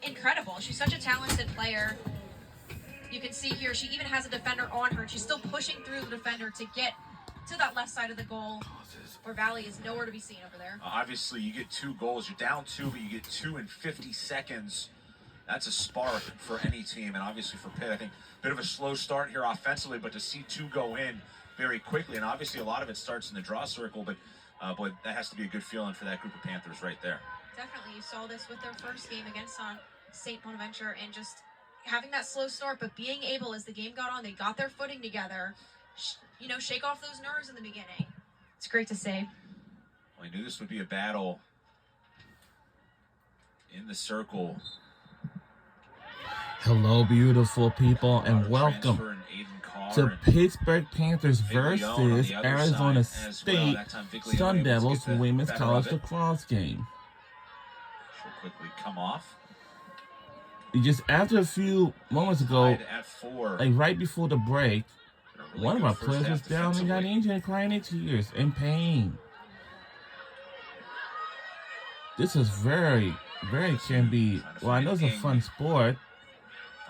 incredible. She's such a talented player. You can see here, she even has a defender on her. She's still pushing through the defender to get to that left side of the goal, where Valley is nowhere to be seen over there. Obviously, you get 2 goals. You're down 2, but you get 2 in 50 seconds. That's a spark for any team, and obviously for Pitt, I think a bit of a slow start here offensively, but to see 2 go in very quickly, and obviously a lot of it starts in the draw circle, but boy, that has to be a good feeling for that group of Panthers right there. Definitely. You saw this with their first game against St. Bonaventure, and just having that slow start, but being able, as the game got on, they got their footing together, shake off those nerves in the beginning. It's great to see. Well, I knew this would be a battle in the circle. Hello, beautiful people, and welcome to Pittsburgh Panthers versus Arizona State Sun Devils Women's College Lacrosse game. She'll quickly come off. Just after a few moments ago, like right before the break, one of our players was down and got injured and crying in tears in pain. This is very can be. Well, I know it's a fun sport.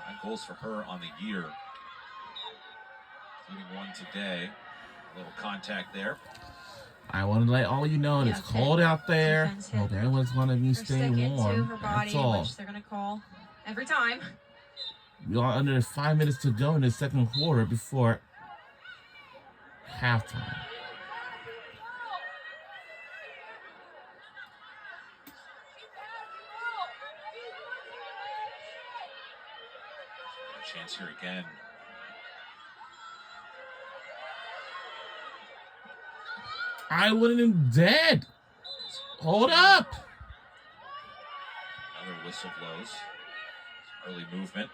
5 goals for her on the year, including 1 today. A little contact there. I want to let all you know it's cold out there. Hope everyone's going to be staying warm. That's all. Which they're going to call every time. We are under 5 minutes to go in the second quarter before halftime. Chance here again. I wouldn't have dead. Hold up. Another whistle blows. Early movement.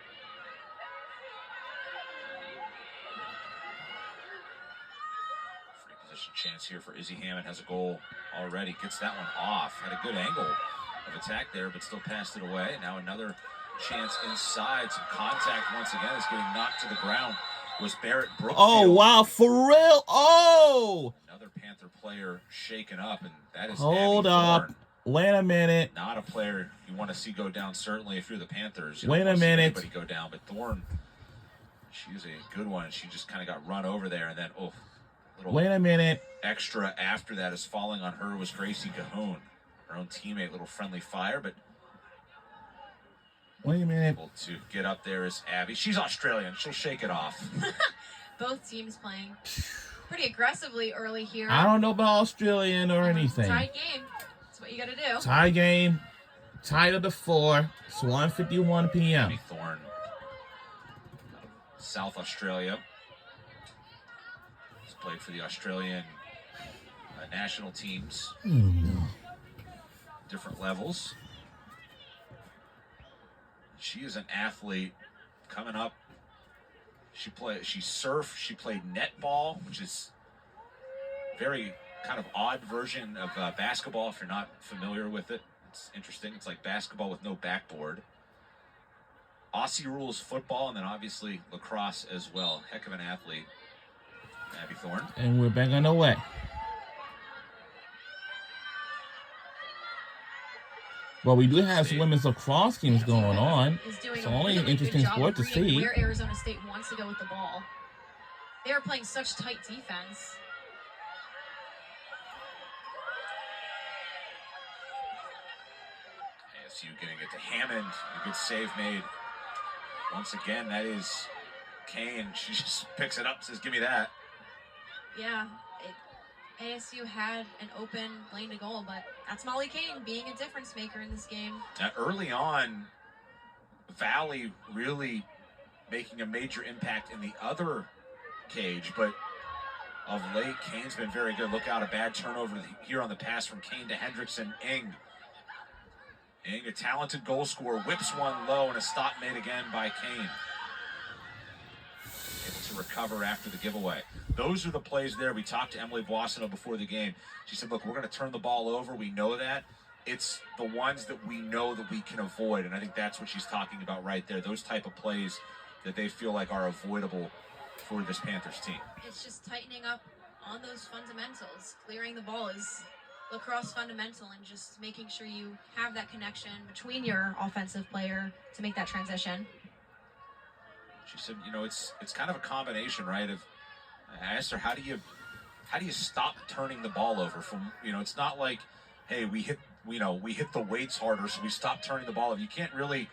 Free position chance here for Izzy Hammond. Has a goal already. Gets that one off. Had a good angle of attack there, but still passed it away. Now another chance inside. Some contact once again. Is getting knocked to the ground. Was Barrett Brookfield. Oh, wow. For real? Oh! Another Panther player shaken up, and that is Hold up. Wait a minute. Not a player you want to see go down, certainly if you're the Panthers. Wait a minute. Anybody go down, but Thorne, she was a good one. She just kind of got run over there, and then, wait a minute. Extra after that is falling on her was Gracie Cahoon, her own teammate. Little friendly fire, but wait a minute. Able to get up there is Abby. She's Australian. She'll shake it off. Both teams playing pretty aggressively early here. I don't know about Australian or anything. Tied game. That's what you got to do. Tie game. Tied of the 4. It's 1:51 p.m. Abby Thorne, South Australia. Has played for the Australian national teams. Oh, no. Different levels. She is an athlete coming up. She surfed, she played netball, which is very kind of odd version of basketball if you're not familiar with it. It's interesting. It's like basketball with no backboard. Aussie rules football, and then obviously lacrosse as well. Heck of an athlete, Abby Thorne. And we're back on the way. Well, we do have some women's lacrosse games going on. It's only an interesting sport to see. Where Arizona State wants to go with the ball. They are playing such tight defense. ASU getting it to Hammond. A good save made. Once again, that is Kane. She just picks it up, says, "Give me that." Yeah. ASU had an open lane to goal, but that's Molly Kane being a difference maker in this game. Early on, Valley really making a major impact in the other cage, but of late, Kane's been very good. Look out, a bad turnover here on the pass from Kane to Hendrickson. Ing, a talented goal scorer, whips one low, and a stop made again by Kane. Able to recover after the giveaway. Those are the plays there. We talked to Emily Boissonneau before the game. She said, look, we're going to turn the ball over. We know that. It's the ones that we know that we can avoid, and I think that's what she's talking about right there. Those type of plays that they feel like are avoidable for this Panthers team. It's just tightening up on those fundamentals. Clearing the ball is lacrosse fundamental and just making sure you have that connection between your offensive player to make that transition. She said, it's kind of a combination, right? I asked her, how do you stop turning the ball over from, it's not like, hey, we hit the weights harder, so we stop turning the ball over. You can't really,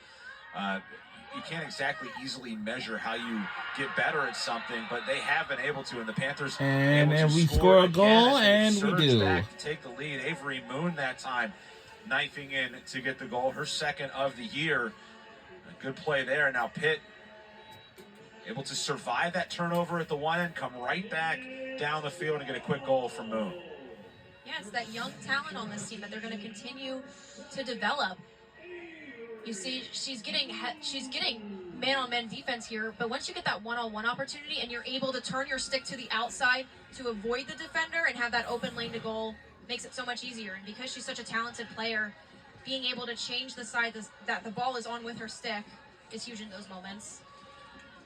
you can't exactly easily measure how you get better at something, but they have been able to, and the Panthers and then we score a goal, and we do. Back to take the lead. Avery Moon that time knifing in to get the goal, her second of the year. A good play there. Now Pitt able to survive that turnover at the one end, come right back down the field and get a quick goal from Moon. Yeah, it's that young talent on this team that they're going to continue to develop. You see, she's getting man-on-man defense here, but once you get that one-on-one opportunity and you're able to turn your stick to the outside to avoid the defender and have that open lane to goal, makes it so much easier. And because she's such a talented player, being able to change the side that the ball is on with her stick is huge in those moments.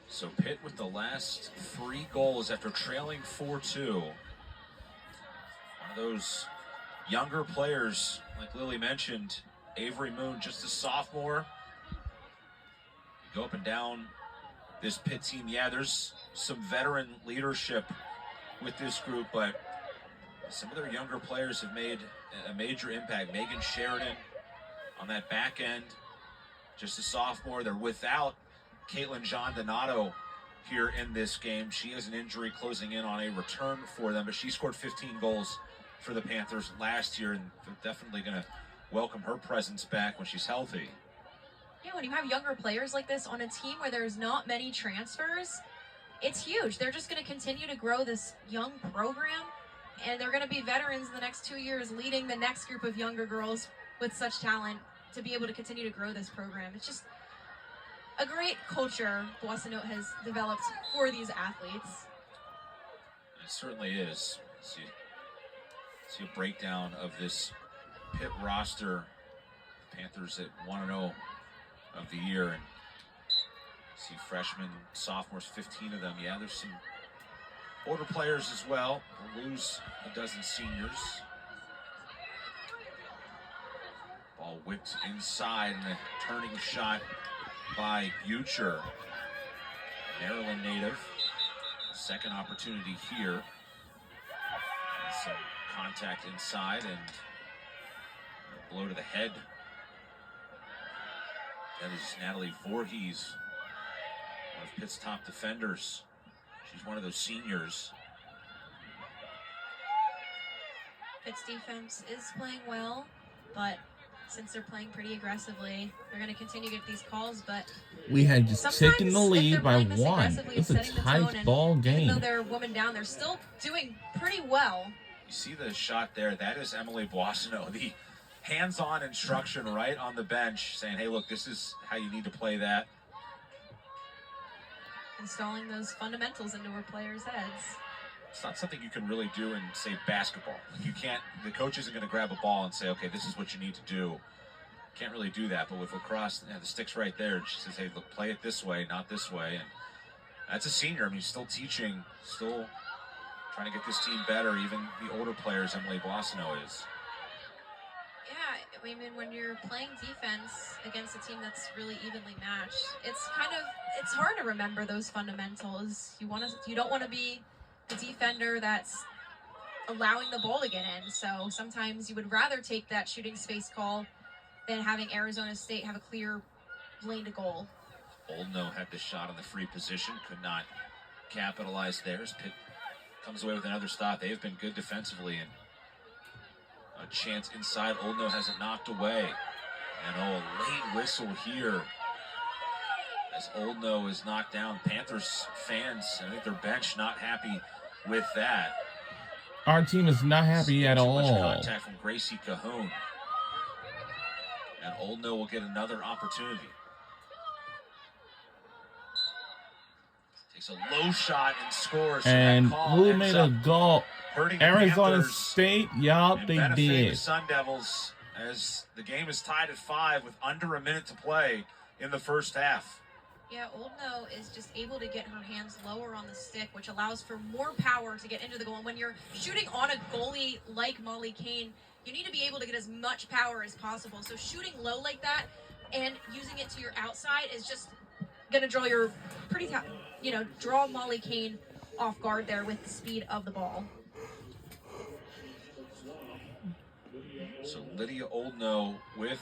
So Pitt with the last 3 goals after trailing 4-2. One of those younger players, like Lily mentioned, Avery Moon, just a sophomore. Go up and down this Pitt team. Yeah, there's some veteran leadership with this group, but some of their younger players have made a major impact. Megan Sheridan on that back end, just a sophomore. They're without Caitlin John Donato here in this game. She has an injury closing in on a return for them, but she scored 15 goals for the Panthers last year, and they're definitely going to welcome her presence back when she's healthy. Yeah, when you have younger players like this on a team where there's not many transfers, it's huge. They're just going to continue to grow this young program, and they're going to be veterans in the next 2 years leading the next group of younger girls with such talent to be able to continue to grow this program. It's just a great culture Boissonnault has developed for these athletes. It certainly is. See a breakdown of this Pitt roster. Panthers at 1-0 of the year, and see freshmen, sophomores, 15 of them. Yeah, there's some older players as well. We'll lose a dozen seniors. Ball whipped inside, and a turning shot by Butcher, Maryland native. Second opportunity here. And some contact inside and a blow to the head. That is Natalie Voorhees, one of Pitt's top defenders. She's one of those seniors. Pitt's defense is playing well, but since they're playing pretty aggressively, they're going to continue to get these calls, but we had just taken the lead by 1. It's a tight ball game. Even though they're a woman down, they're still doing pretty well. You see the shot there? That is Emily Boissonnault, the hands-on instruction right on the bench, saying, hey, look, this is how you need to play that. Installing those fundamentals into her players' heads. It's not something you can really do in, say, basketball. You can't, the coach isn't going to grab a ball and say, okay, this is what you need to do. Can't really do that, but with lacrosse, the stick's right there. And she says, hey, look, play it this way, not this way. And that's a senior. I mean, still teaching, still trying to get this team better. Even the older players, Emily Boissonnault is. Yeah, I mean, when you're playing defense against a team that's really evenly matched, it's hard to remember those fundamentals. You don't want to be the defender that's allowing the ball to get in. So sometimes you would rather take that shooting space call than having Arizona State have a clear lane to goal. Oldno had the shot on the free position, could not capitalize there. Pitt comes away with another stop. They have been good defensively, and a chance inside. Oldno has it knocked away. And a late whistle here as Oldno is knocked down. Panthers fans, I think their bench not happy with that. Our team is not happy at all. Much contact from Gracie Cahoon. And Oldno will get another opportunity. Takes a low shot and scores. And who made a goal? Arizona State. Yup, they did. The Sun Devils, as the game is tied at 5 with under a minute to play in the first half. Yeah, Oldno is just able to get her hands lower on the stick, which allows for more power to get into the goal. And when you're shooting on a goalie like Molly Kane, You need to be able to get as much power as possible. So shooting low like that and using it to your outside is just going to draw your draw Molly Kane off guard there with the speed of the ball. So Lydia Oldknow with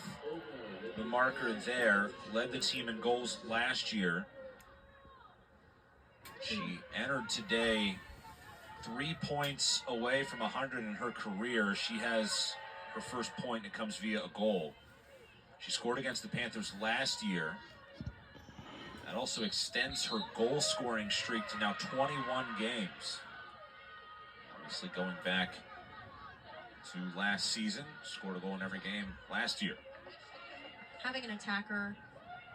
the marker there, led the team in goals last year. She entered today 3 points away from 100 in her career. She has her first point. It comes via a goal. She scored against the Panthers last year. That also extends her goal-scoring streak to now 21 games. Obviously going back to last season, scored a goal in every game last year. Having an attacker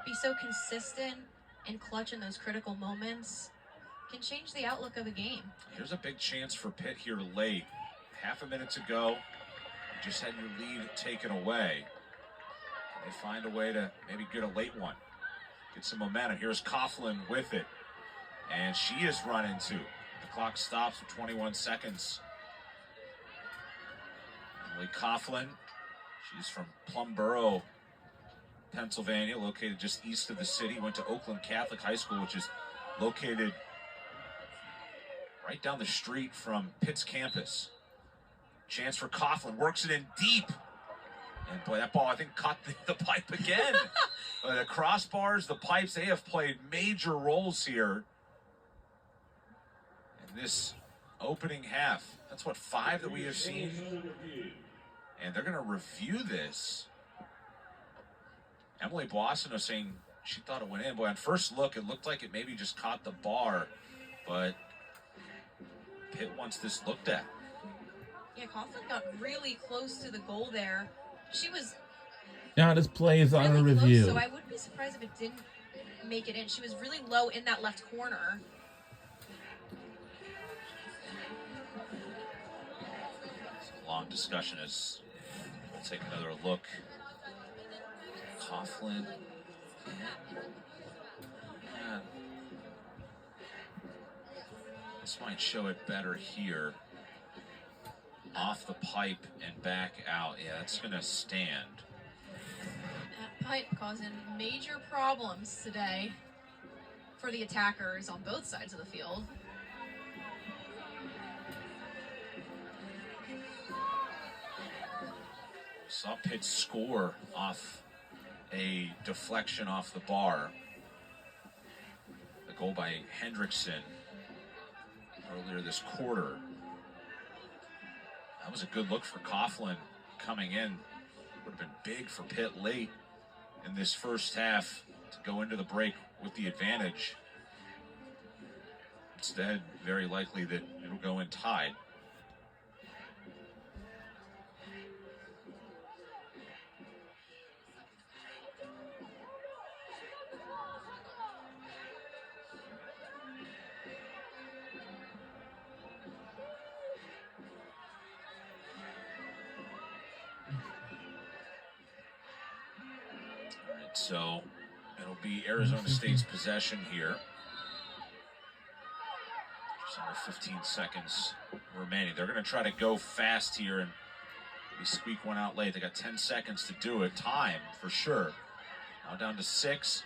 be so consistent and clutch in those critical moments can change the outlook of a game. Here's a big chance for Pitt here late. Half a minute to go. You just had your lead taken away. Can they find a way to maybe get a late one? Get some momentum. Here's Coughlin with it. And she is run into. The clock stops with 21 seconds. Emily Coughlin. She's from Plumboro, Pennsylvania, located just east of the city. Went to Oakland Catholic High School, which is located right down the street from Pitt's campus. Chance for Coughlin, works it in deep. And boy, that ball, I think, caught the pipe again. The crossbars, the pipes, they have played major roles here in this opening half. That's what, 5 that we have seen? And they're going to review this. Emily Boissonneau saying she thought it went in. Boy, on first look, it looked like it maybe just caught the bar, but Pitt wants this looked at. Yeah, Coughlin got really close to the goal there. She was now this play is on a review. Close, so I wouldn't be surprised if it didn't make it in. She was really low in that left corner. It's a long discussion as we'll take another look. Coughlin. Yeah. This might show it better here. Off the pipe and back out. Yeah, that's going to stand. That pipe causing major problems today for the attackers on both sides of the field. Saw Pitt score off a deflection off the bar. The goal by Hendrickson earlier this quarter. That was a good look for Coughlin coming in. Would have been big for Pitt late in this first half to go into the break with the advantage. Instead, very likely that it'll go in tied. So it'll be Arizona State's possession here. Just under 15 seconds remaining. They're going to try to go fast here and maybe squeak one out late. They got 10 seconds to do it. Time for sure. Now down to 6.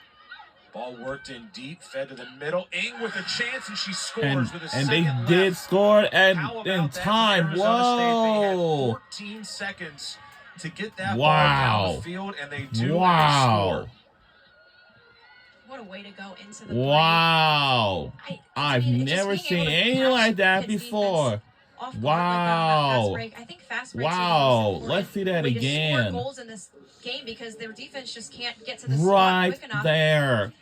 Ball worked in deep, fed to the middle. Ing with a chance, and she scores with a second they left. did score in time. Whoa! 14 seconds to get that ball down the field, and they do. Wow. And they score. What a way to go into the wow. I've never seen anything like that before. Wow. I think fast breaks wow. Let's see that again. Score goals in this game because their defense just can't get to the right spot quick enough. there.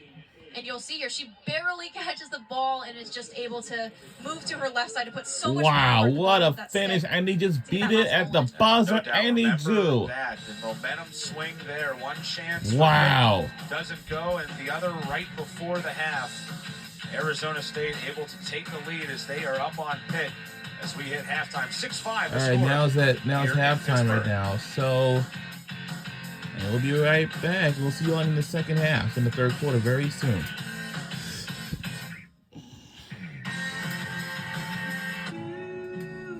And you'll see here, she barely catches the ball and is just able to move to her left side to put so much wow, power. what a finish. And they just beat it at the buzzer, and they do. That. The momentum swing there. One chance. Wow. Doesn't go, and the other right before the half. Arizona State able to take the lead as they are up on Pitt as we hit halftime. 6-5. All right, now it's halftime right now. So, and we'll be right back. We'll see you on in the second half, in the third quarter, very soon.